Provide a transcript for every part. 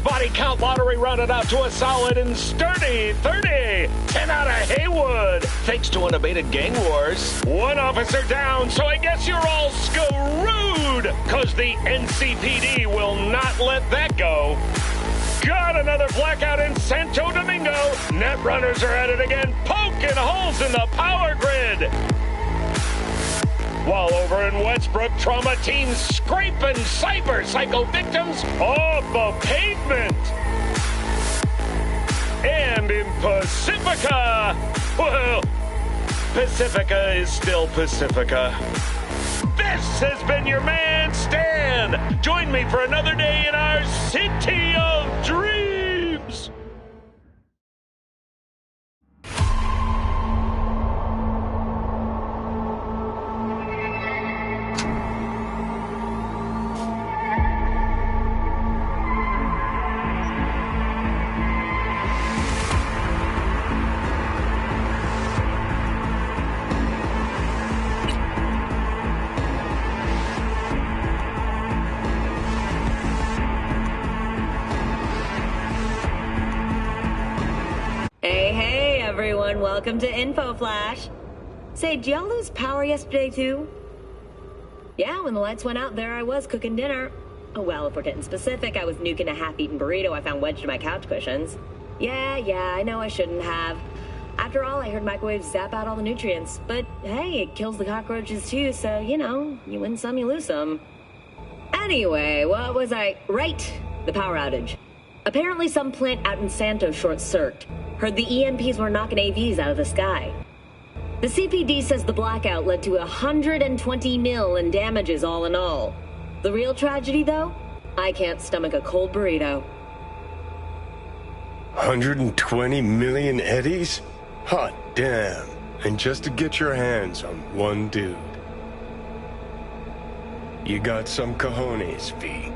body count lottery rounded out to a solid and sturdy 30. 10 out of Haywood, thanks to unabated gang wars. One officer down, so I guess you're all screwed, cause the NCPD will not let that go. Got another blackout in Santo Domingo. Net runners are at it again, poking holes in the power grid. While over in Westbrook, trauma teams scraping cyber psycho victims off the pavement. And in Pacifica, well, Pacifica is still Pacifica. This has been your man, Stan. Join me for another day in our City of Dreams. Welcome to Info Flash. Say, did y'all lose power yesterday too? Yeah, when the lights went out, there I was cooking dinner. Oh, well, if we're getting specific, I was nuking a half-eaten burrito I found wedged in my couch cushions. Yeah, I know I shouldn't have. After all, I heard microwaves zap out all the nutrients. But hey, it kills the cockroaches too, so, you know, you win some, you lose some. Anyway, what was I... Right, the power outage. Apparently some plant out in Santo short-circuited. Heard the EMPs were knocking AVs out of the sky. The CPD says the blackout led to 120 mil in damages all in all. The real tragedy, though? I can't stomach a cold burrito. 120 million eddies? Hot damn. And just to get your hands on one dude. You got some cojones, V.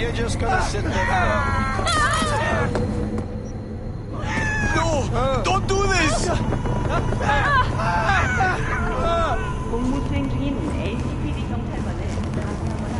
you're just gonna sit there. No! Don't do this! 공무 수행 중인 LCPD 경찰관을 감사하거나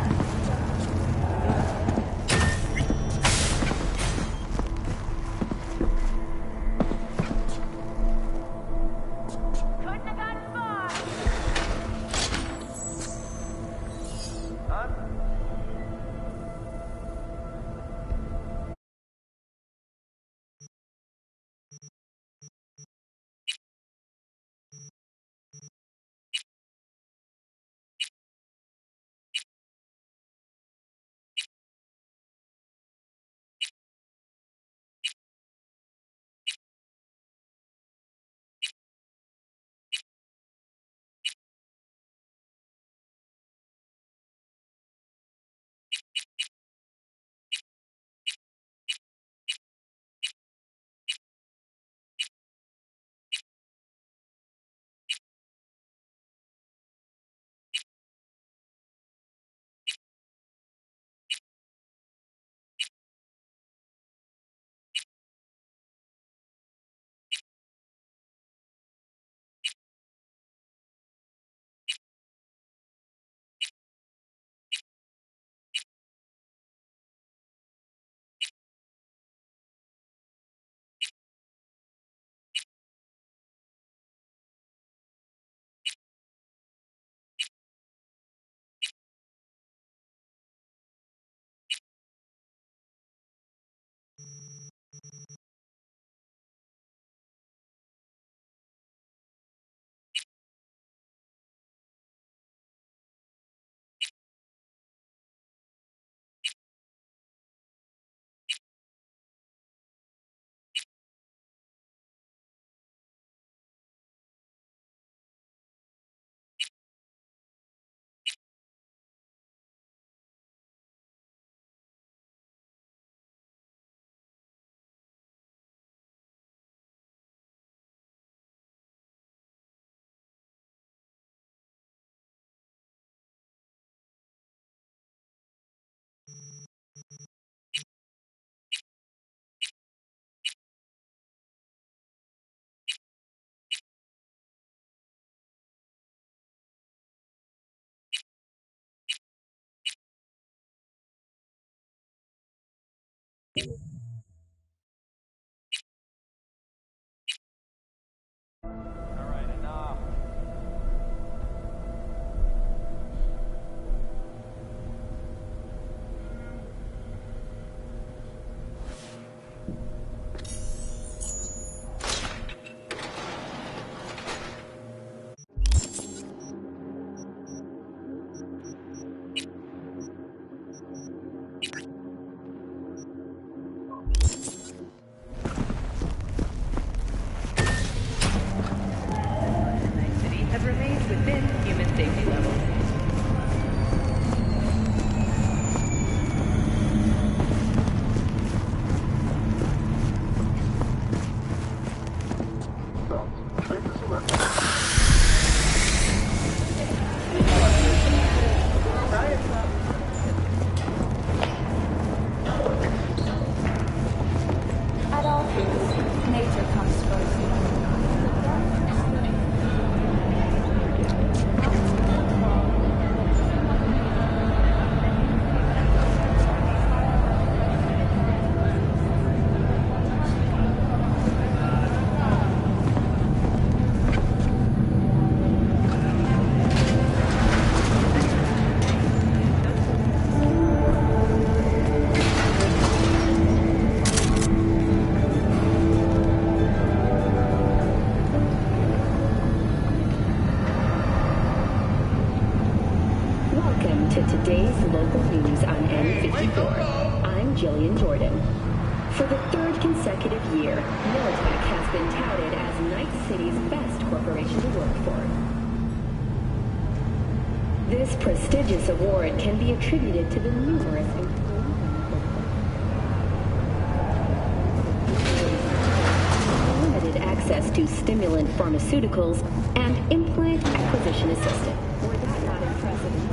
to today's local news on N54. I'm Jillian Jordan. For the third consecutive year, Militech has been touted as Night City's best corporation to work for. This prestigious award can be attributed to the numerous limited access to stimulant pharmaceuticals and implant acquisition assistant. Were that not impressive?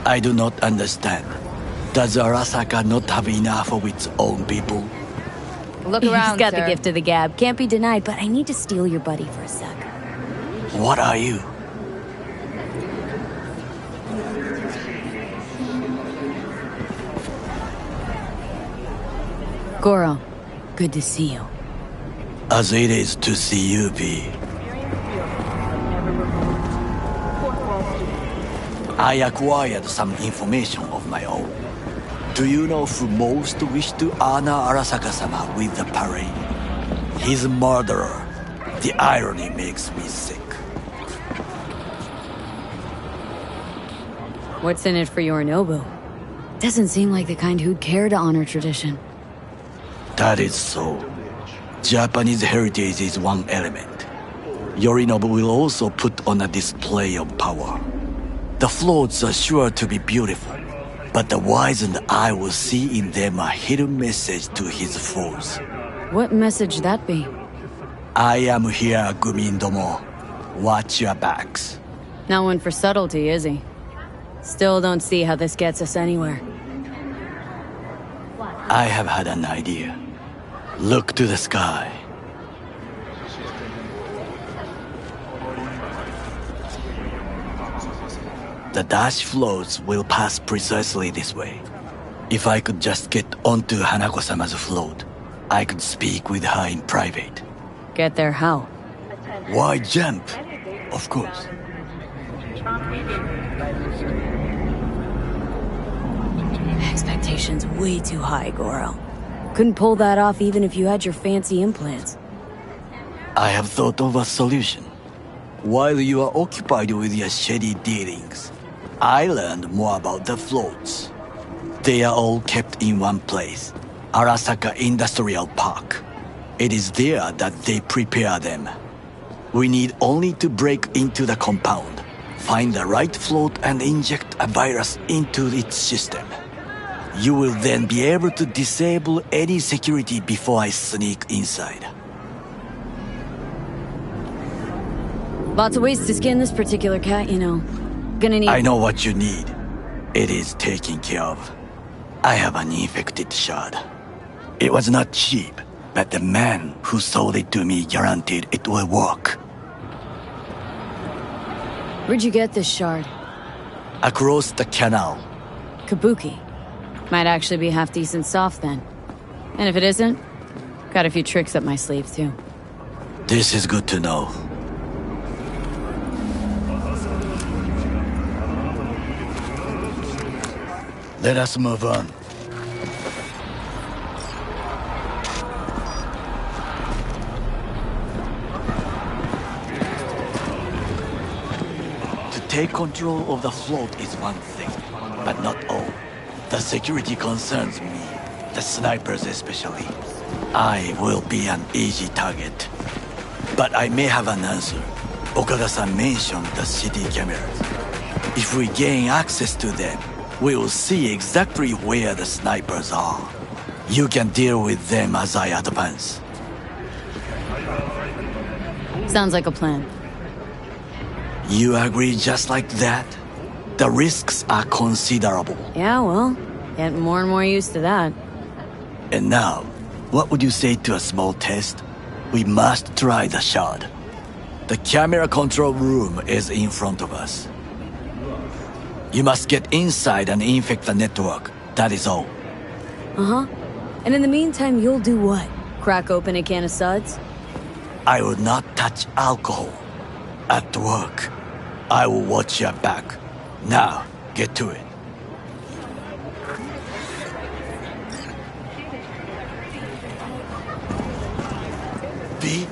I do not understand. Does Arasaka not have enough of its own people? Look He's around, got sir. the gift of the gab. Can't be denied, but I need to steal your buddy for a sec. What are you? Goro, good to see you. As it is to see you, V. I acquired some information of my own. Do you know who most wished to honor Arasaka-sama with the parade? His murderer. The irony makes me sick. What's in it for Yorinobu? Doesn't seem like the kind who'd care to honor tradition. That is so. Japanese heritage is one element. Yorinobu will also put on a display of power. The floats are sure to be beautiful, but the wizened eye will see in them a hidden message to his foes. What message that be? I am here, Gumindomo. Watch your backs. Not one for subtlety, is he? Still don't see how this gets us anywhere. I have had an idea. Look to the sky. The dash floats will pass precisely this way. If I could just get onto Hanako-sama's float, I could speak with her in private. Get there how? Why jump? Of course. Expectations way too high, Goro. Couldn't pull that off even if you had your fancy implants. I have thought of a solution. While you are occupied with your shady dealings, I learned more about the floats. They are all kept in one place, Arasaka Industrial Park. It is there that they prepare them. We need only to break into the compound, find the right float and inject a virus into its system. You will then be able to disable any security before I sneak inside. Lots of ways to skin this particular cat, you know. Gonna need— I know what you need. It is taken care of. I have an infected shard. It was not cheap, but the man who sold it to me guaranteed it will work. Where'd you get this shard? Across the canal. Kabuki. Might actually be half decent soft then. And if it isn't, got a few tricks up my sleeve too. This is good to know. Let us move on. To take control of the float is one thing, but not all. The security concerns me, the snipers especially. I will be an easy target. But I may have an answer. Okada-san mentioned the city cameras. If we gain access to them, we will see exactly where the snipers are. You can deal with them as I advance. Sounds like a plan. You agree just like that? The risks are considerable. Yeah, well, getting more and more used to that. And now, what would you say to a small test? We must try the shard. The camera control room is in front of us. You must get inside and infect the network. That is all. Uh-huh. And in the meantime, you'll do what? Crack open a can of suds? I will not touch alcohol. At work, I will watch your back. Now, get to it. V?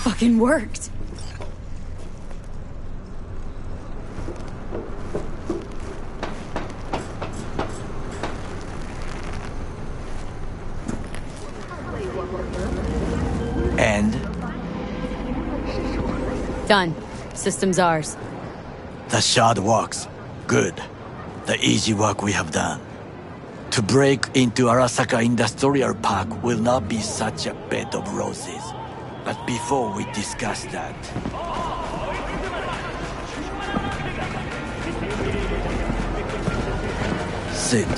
Fucking worked. And Done. System's ours. the shard works. Good. The easy work we have done. To break into Arasaka Industrial Park will not be such a bed of roses. But before we discuss that... Sit.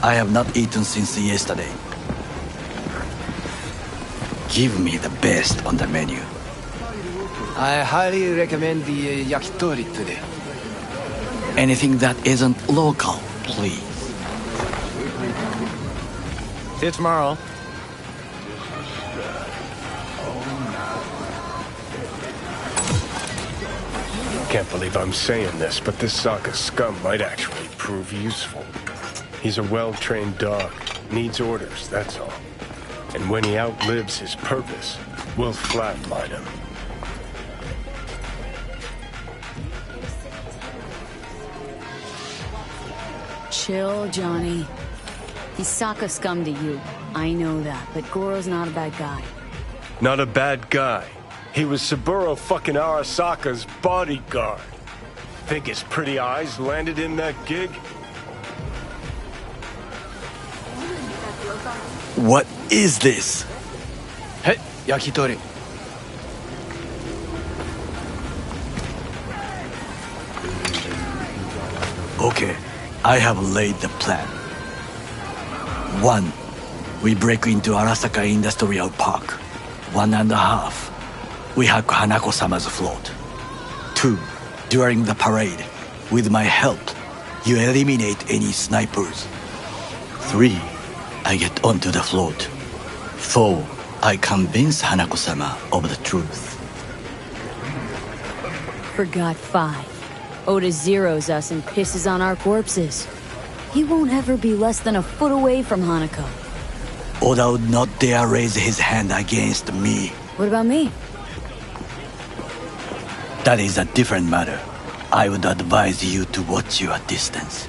I have not eaten since yesterday. Give me the best on the menu. I highly recommend the yakitori today. Anything that isn't local, please. See you tomorrow. Can't believe I'm saying this, but this Sokka scum might actually prove useful. He's a well-trained dog. Needs orders, that's all. And when he outlives his purpose, we'll flatline him. Chill, Johnny. He's Sokka scum to you. I know that, but Goro's not a bad guy. Not a bad guy. He was Saburo fucking Arasaka's bodyguard. Think his pretty eyes landed in that gig? What is this? Hey, yakitori. Okay, I have laid the plan. 1. We break into Arasaka Industrial Park. 1.5. We hack Hanako-sama's float. 2. During the parade, with my help, you eliminate any snipers. 3. I get onto the float. 4. I convince Hanako-sama of the truth. Forgot 5. Oda zeroes us and pisses on our corpses. He won't ever be less than a foot away from Hanako. Oda would not dare raise his hand against me. What about me? That is a different matter. I would advise you to watch your distance.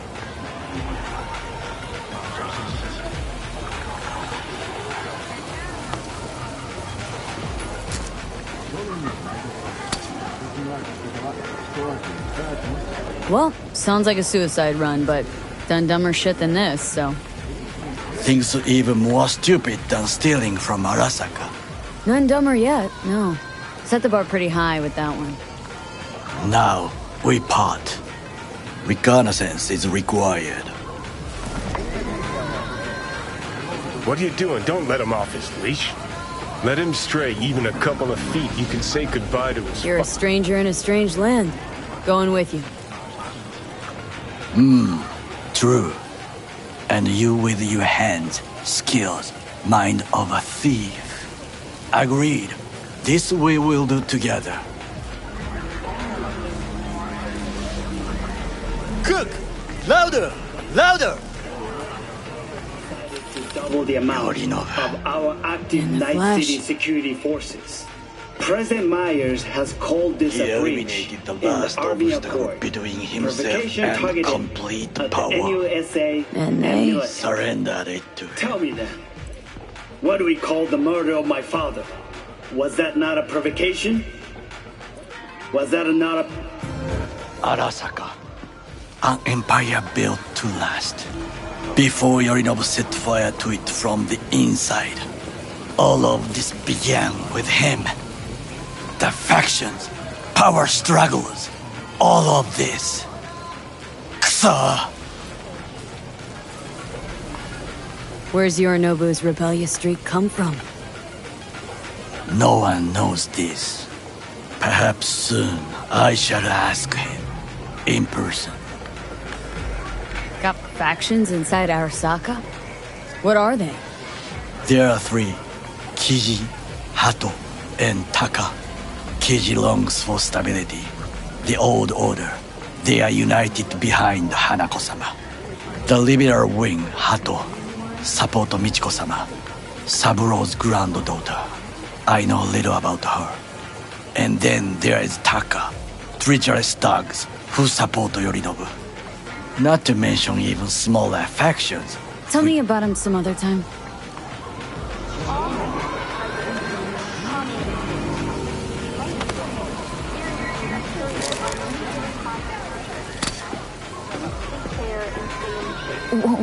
Well, sounds like a suicide run, but done dumber shit than this, so... Things even more stupid than stealing from Arasaka. None dumber yet, no. Set the bar pretty high with that one. Now, we part. Reconnaissance is required. What are you doing? Don't let him off his leash. Let him stray even a couple of feet. You can say goodbye to his... You're a stranger in a strange land. Going with you. True. And you with your hands, skills, mind of a thief. Agreed. This we will do together. Cook! Louder! Louder! Double the amount Yorinova. of our active In the Night flesh. City security forces. President Myers has called this He a breach eliminated the in the last Army obstacle Accord. between himself Provocation and targeted complete at power. the NUSA And they military. Surrendered it to him. Tell me then, what do we call the murder of my father? Was that not a provocation? Was that not a... Arasaka. An empire built to last. Before Yorinobu set fire to it from the inside. All of this began with him. The factions, power struggles, all of this. Kusa! Where's Yorinobu's rebellious streak come from? No one knows this. Perhaps soon I shall ask him. In person. Got factions inside Arasaka? What are they? There are 3. Kiji, Hato, and Taka. Kiji longs for stability. The old order. They are united behind Hanako-sama. The liberal wing, Hato, support Michiko-sama, Saburo's granddaughter. I know little about her. And then there is Taka, treacherous thugs who support Yorinobu. Not to mention even smaller factions. Tell me about him some other time.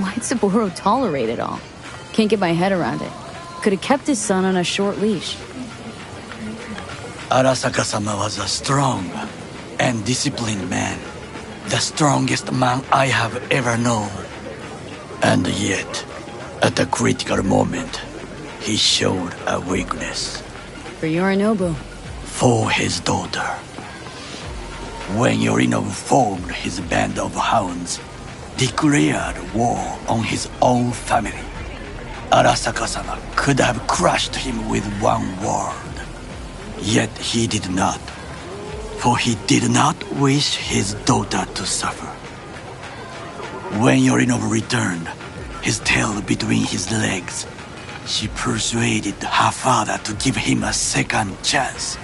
Why'd Saburo tolerate it all? Can't get my head around it. Could have kept his son on a short leash. Arasaka-sama was a strong and disciplined man. The strongest man I have ever known. And yet, at a critical moment, he showed a weakness. For Yorinobu. For his daughter. When Yorinobu formed his band of hounds, declared war on his own family, Arasaka-sama could have crushed him with one word. Yet he did not, for he did not wish his daughter to suffer. When Yorinobu returned, his tail between his legs, she persuaded her father to give him a second chance.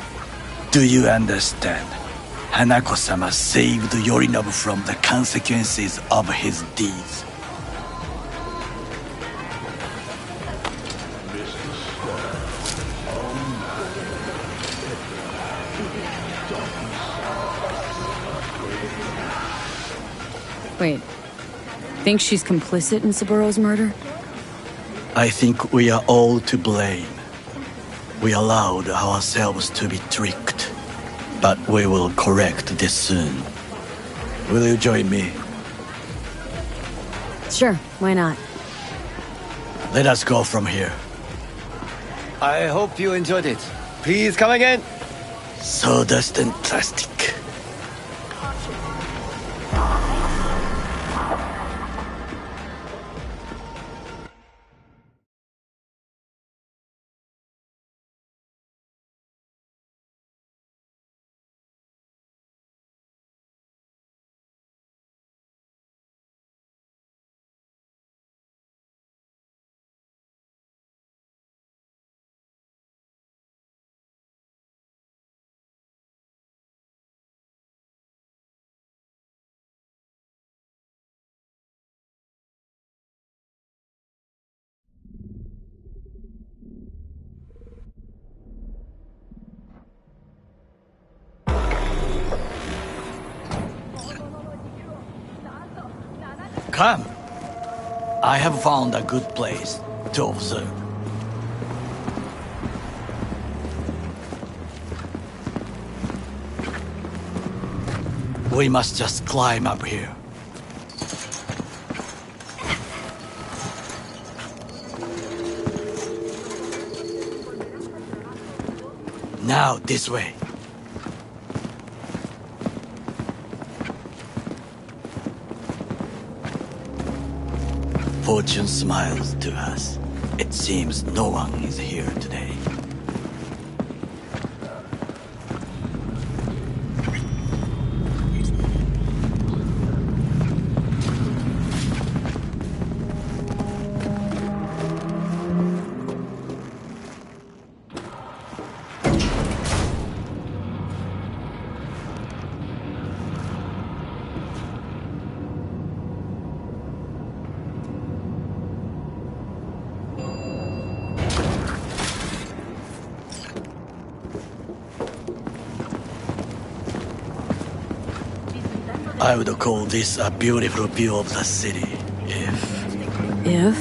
Do you understand? Hanako-sama saved Yorinobu from the consequences of his deeds. Wait, think she's complicit in Saburo's murder? I think we are all to blame. We allowed ourselves to be tricked. But we will correct this soon. Will you join me? Sure, why not? Let us go from here. I hope you enjoyed it. Please come again. Sawdust and plastic. Come. I have found a good place to observe. We must just climb up here. Now, this way. Fortune smiles to us. It seems no one is here today. I would call this a beautiful view of the city, If?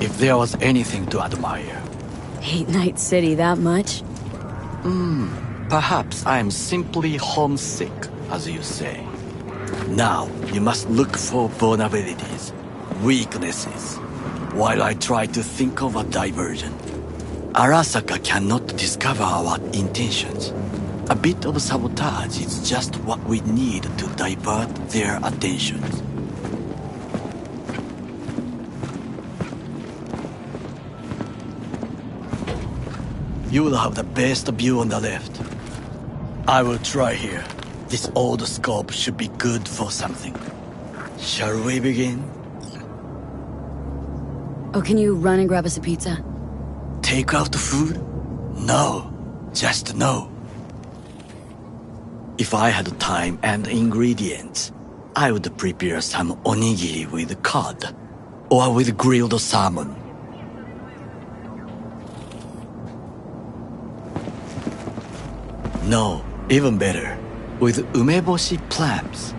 if there was anything to admire. Hate Night City that much? Perhaps I am simply homesick, as you say. Now, you must look for vulnerabilities, weaknesses, while I try to think of a diversion. Arasaka cannot discover our intentions. A bit of sabotage is just what we need to divert their attentions. You will have the best view on the left. I will try here. This old scope should be good for something. Shall we begin? Oh, can you run and grab us a pizza? Take out the food? No. Just no. If I had time and ingredients, I would prepare some onigiri with cod or with grilled salmon. No, even better, with umeboshi clams.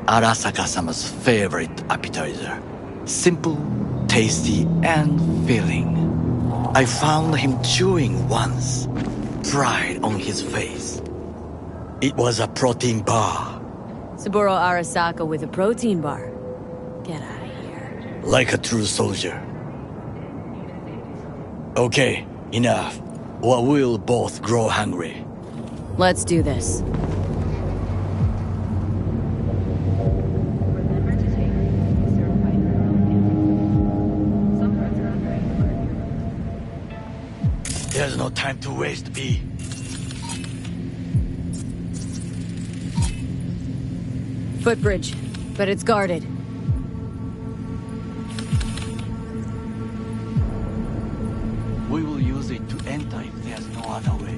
Arasaka-sama's favorite appetizer. Simple, tasty, and filling. I found him chewing once, pride on his face. It was a protein bar. Saburo Arasaka with a protein bar. Get out of here. Like a true soldier. Okay, enough, or we'll both grow hungry. Let's do this. There's no time to waste, B. Footbridge, but it's guarded. We will use it to enter if there's no other way.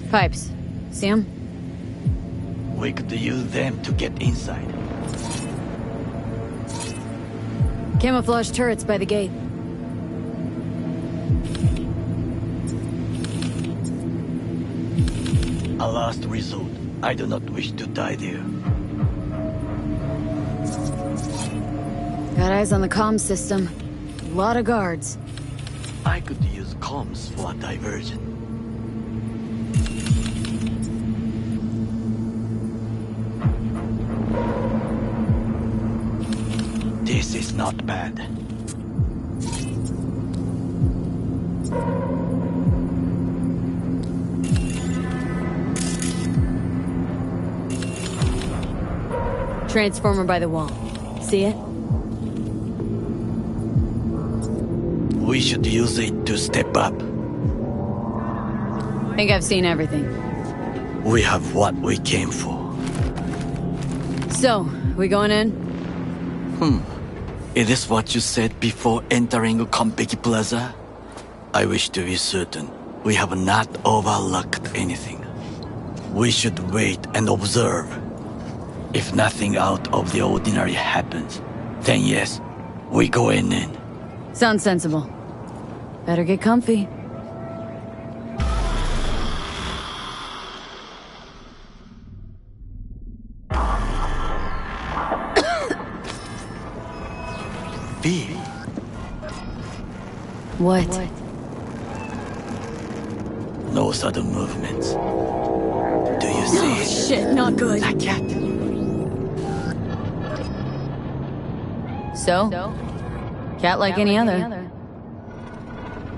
Pipes. See 'em? We could use them to get inside. Camouflage turrets by the gate. A last resort. I do not wish to die there. Got eyes on the comm system. A lot of guards. I could use comms for a diversion. This is not bad. Transformer by the wall. See it? We should use it to step up. Think I've seen everything. We have what we came for. So, we going in? Is this what you said before entering Konpeki Plaza? I wish to be certain we have not overlooked anything. We should wait and observe. If nothing out of the ordinary happens, then yes, we go in. Sounds sensible. Better get comfy. B. What? No sudden movements. Do you see it? Shit, not good. A cat. So? Cat like any other.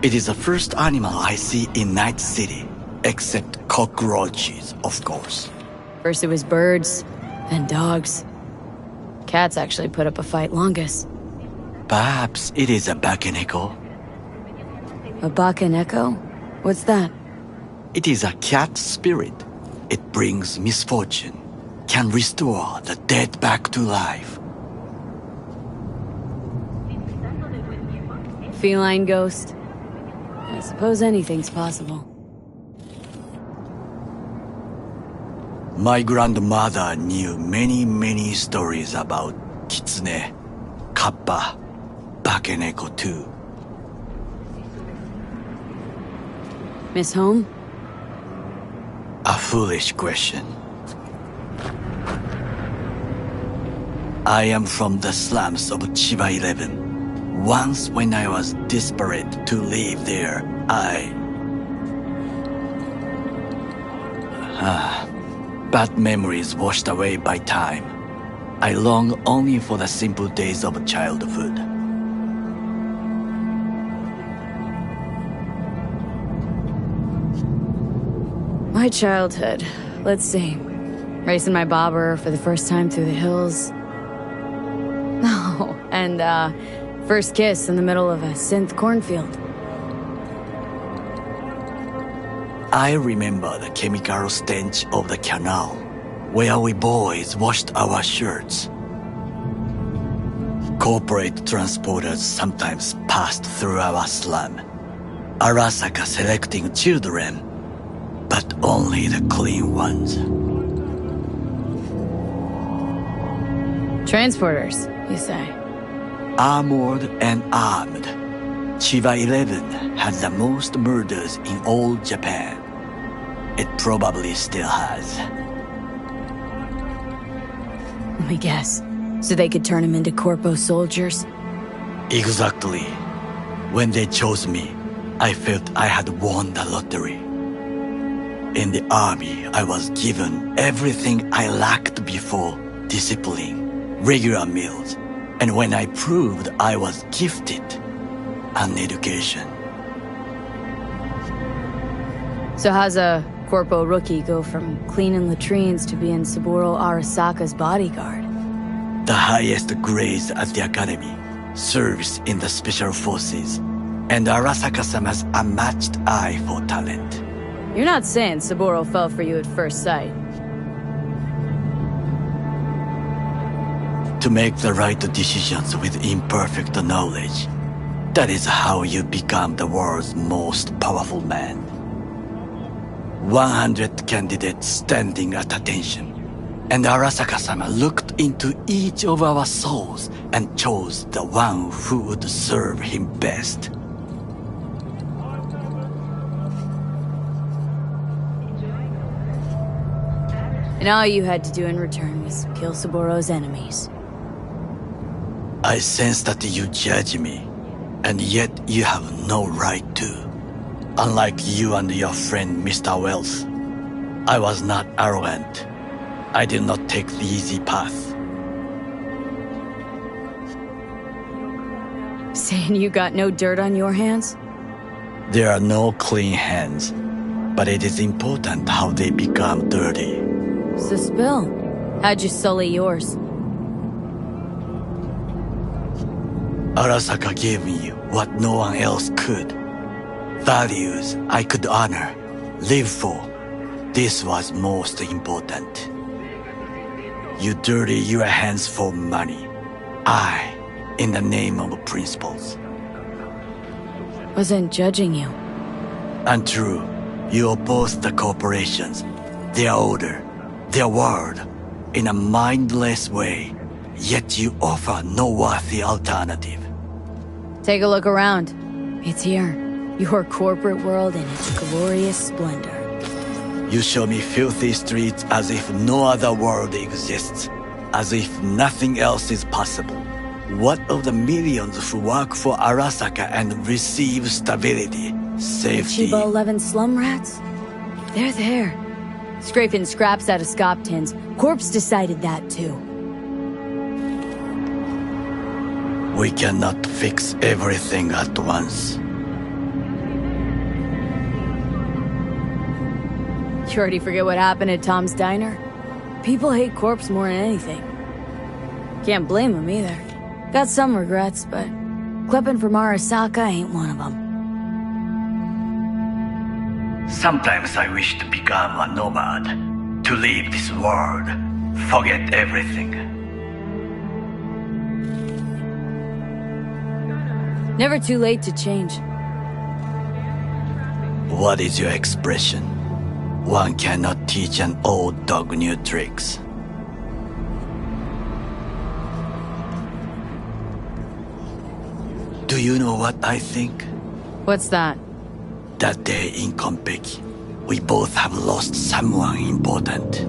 It is the first animal I see in Night City, except cockroaches, of course. First it was birds, and dogs. Cats actually put up a fight longest. Perhaps it is a bakeneko. A Bakaneko? What's that? It is a cat spirit. It brings misfortune, can restore the dead back to life. Feline ghost? I suppose anything's possible. My grandmother knew many stories about kitsune, kappa, bakeneko too. Miss Home? A foolish question. I am from the slums of Chiba 11. Once when I was desperate to live there, bad memories washed away by time. I long only for the simple days of childhood. My childhood. Let's see. Racing my bobber for the first time through the hills. Oh, and First kiss in the middle of a synth cornfield. I remember the chemical stench of the canal, where we boys washed our shirts. Corporate transporters sometimes passed through our slum, Arasaka selecting children, but only the clean ones. Transporters, you say? Armored and armed, Chiba 11 had the most murders in all Japan. It probably still has. Let me guess. So they could turn him into corpo soldiers? Exactly. When they chose me, I felt I had won the lottery. In the army, I was given everything I lacked before: discipline, regular meals, and when I proved I was gifted, an education. So how's a corpo rookie go from cleaning latrines to being Saburo Arasaka's bodyguard? The highest grades at the academy, service in the special forces, and Arasaka-sama's unmatched eye for talent. You're not saying Saburo fell for you at first sight. To make the right decisions with imperfect knowledge, that is how you become the world's most powerful man. 100 candidates standing at attention, and Arasaka-sama looked into each of our souls and chose the one who would serve him best. And all you had to do in return was kill Saburo's enemies. I sense that you judge me, and yet you have no right to. Unlike you and your friend Mr. Wells, I was not arrogant. I did not take the easy path. Saying you got no dirt on your hands? There are no clean hands, but it is important how they become dirty. So spill. How'd you sully yours? Arasaka gave me what no one else could. Values I could honor, live for. This was most important. You dirty your hands for money. I, in the name of principles. Wasn't judging you. Untrue. You oppose the corporations, their order, their word, in a mindless way, yet you offer no worthy alternative. Take a look around. It's here. Your corporate world in its glorious splendor. You show me filthy streets as if no other world exists, as if nothing else is possible. What of the millions who work for Arasaka and receive stability, safety? Chiba 11 slum rats? They're there. Scraping scraps out of scop tins. Corpse decided that too. We cannot fix everything at once. You already forget what happened at Tom's Diner? People hate Corpse more than anything. Can't blame them either. Got some regrets, but clipping from Arasaka ain't one of them. Sometimes I wish to become a nomad, to leave this world, forget everything. Never too late to change. What is your expression? One cannot teach an old dog new tricks. Do you know what I think? What's that? That day in Konpeki, we both have lost someone important.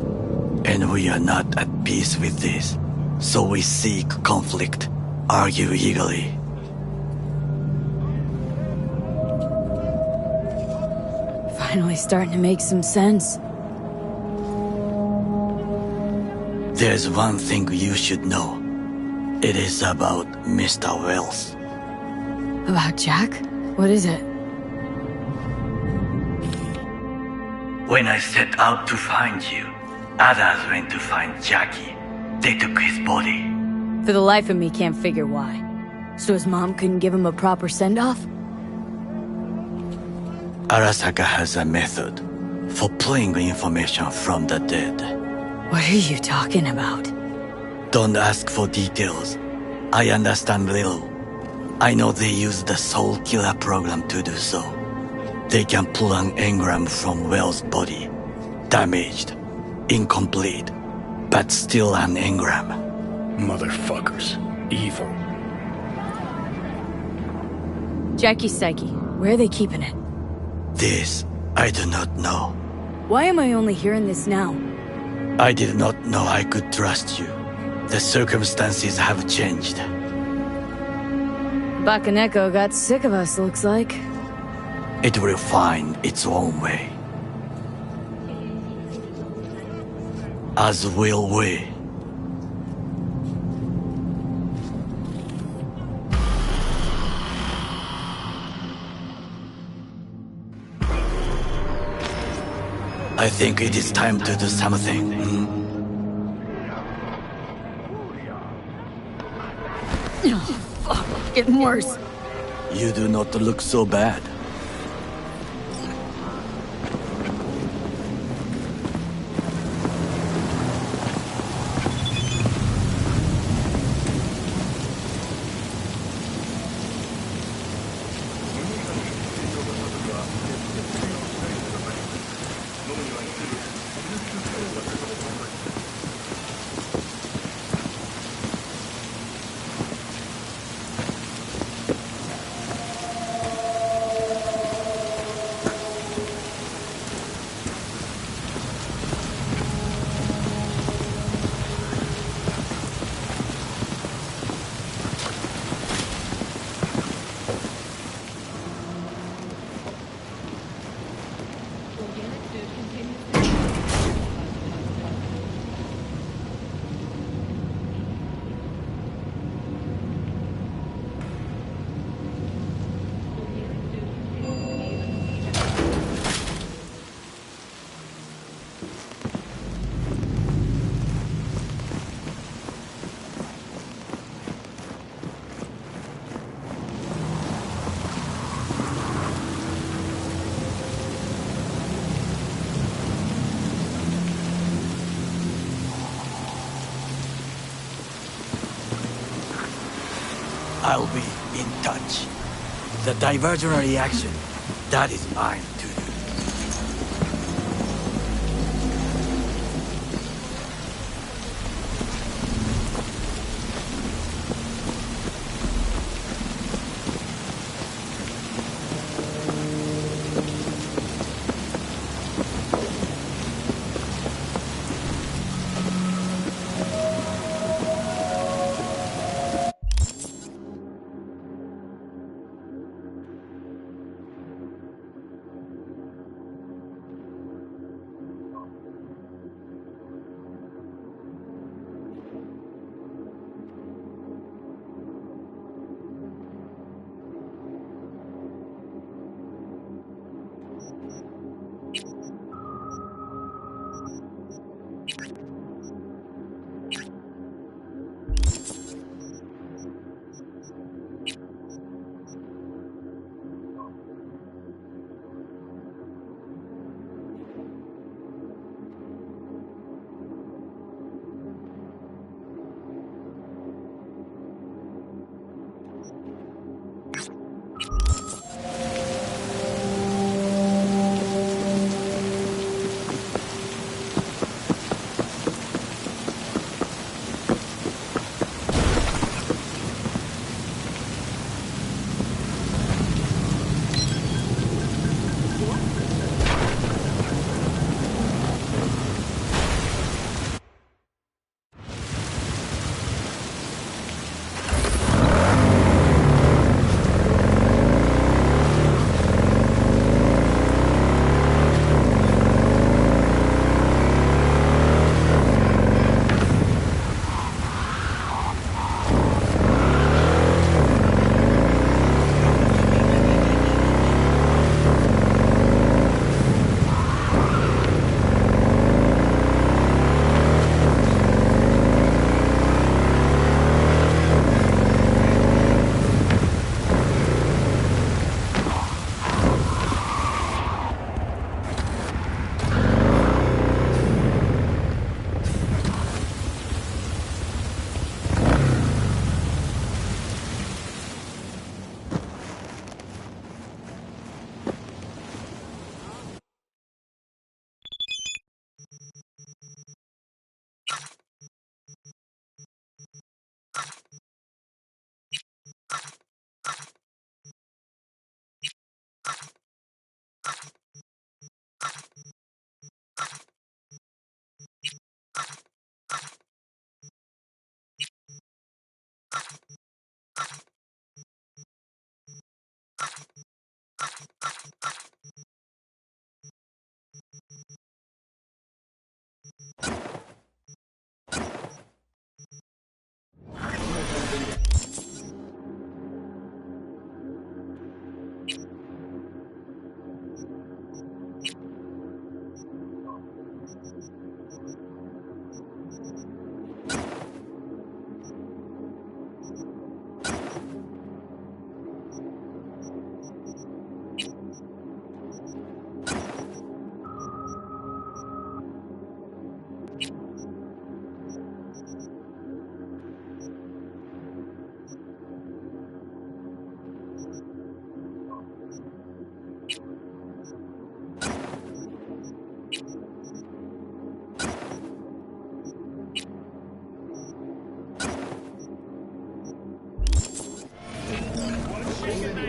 And we are not at peace with this. So we seek conflict, argue eagerly. Finally starting to make some sense. There's one thing you should know. It is about Mr. Wells. About Jack? What is it? When I set out to find you, others went to find Jackie. They took his body. For the life of me, can't figure why. So his mom couldn't give him a proper send-off? Arasaka has a method for pulling information from the dead. What are you talking about? Don't ask for details. I understand little. I know they use the Soul Killer program to do so. They can pull an engram from Well's body. Damaged, incomplete, but still an engram. Motherfuckers. Evil. Jackie's psyche. Where are they keeping it? This, I do not know. Why am I only hearing this now? I did not know I could trust you. The circumstances have changed. Bakaneko got sick of us, looks like. It will find its own way. As will we. I think it is time to do something. Fuck, getting worse. You do not look so bad. I'll be in touch. The divergent reaction, that is mine to do.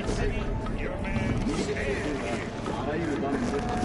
City, your man, Stan.